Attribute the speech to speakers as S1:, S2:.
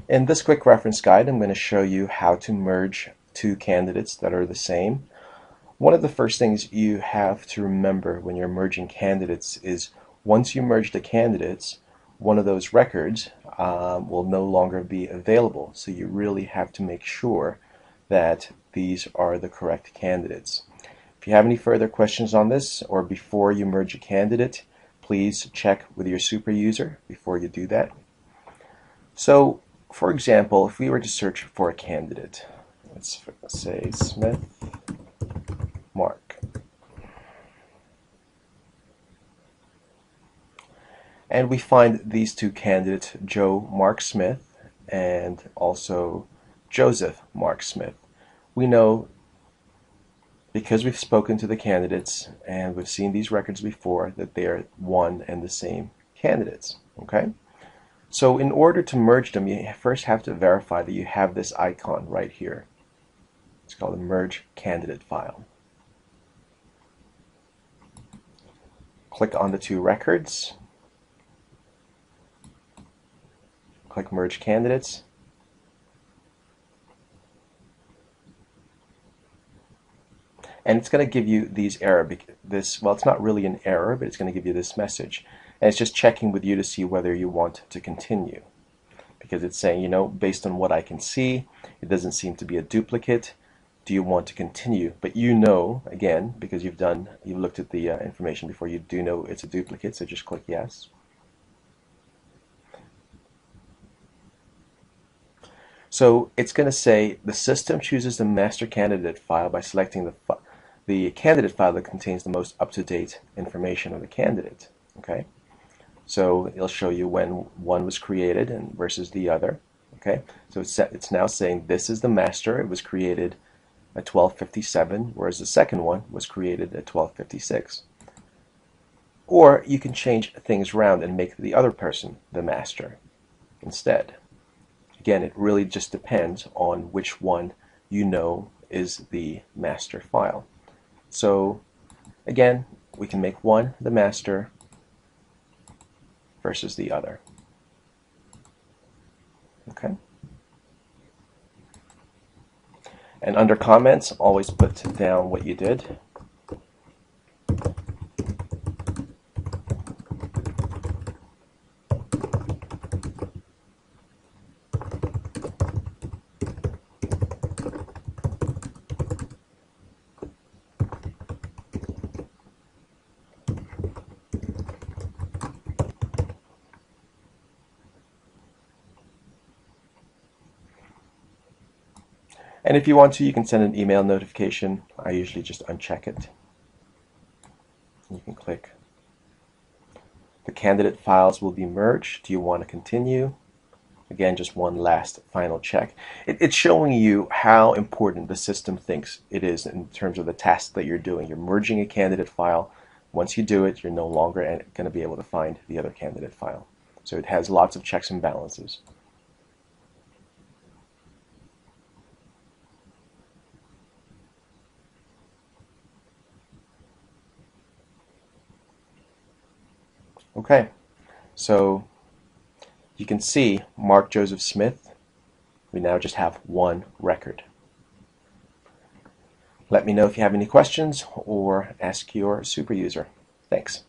S1: In this quick reference guide, I'm going to show you how to merge two candidates that are the same. One of the first things you have to remember when you're merging candidates is once you merge the candidates, one of those records will no longer be available. So you really have to make sure that these are the correct candidates. If you have any further questions on this or before you merge a candidate, please check with your super user before you do that. So, for example, if we were to search for a candidate, let's say Smith, Mark. And we find these two candidates, Joe Mark Smith and also Joseph Mark Smith. We know because we've spoken to the candidates and we've seen these records before that they are one and the same candidates. Okay? So in order to merge them, you first have to verify that you have this icon right here. It's called a merge candidate file. Click on the two records. Click merge candidates. And it's going to give you these error. Well, it's not really an error, but it's going to give you this message. And it's just checking with you to see whether you want to continue. Because it's saying, you know, based on what I can see, it doesn't seem to be a duplicate. Do you want to continue? But you know, again, because you've looked at the information before, you do know it's a duplicate, so just click yes. So it's going to say the system chooses the master candidate file by selecting the candidate file that contains the most up-to-date information of the candidate. Okay, so it'll show you when one was created and versus the other. Okay, so it's now saying this is the master. It was created at 12:57, whereas the second one was created at 12:56. Or you can change things around and make the other person the master instead. Again, it really just depends on which one you know is the master file. So again, we can make one the master versus the other. Okay. And under comments, always put down what you did. And if you want to, you can send an email notification. I usually just uncheck it. You can click. The candidate files will be merged. Do you want to continue? Again, just one last final check. It's showing you how important the system thinks it is in terms of the task that you're doing. You're merging a candidate file. Once you do it, you're no longer going to be able to find the other candidate file. So it has lots of checks and balances. Okay, so you can see Mark Joseph Smith. We now just have one record. Let me know if you have any questions or ask your super user. Thanks.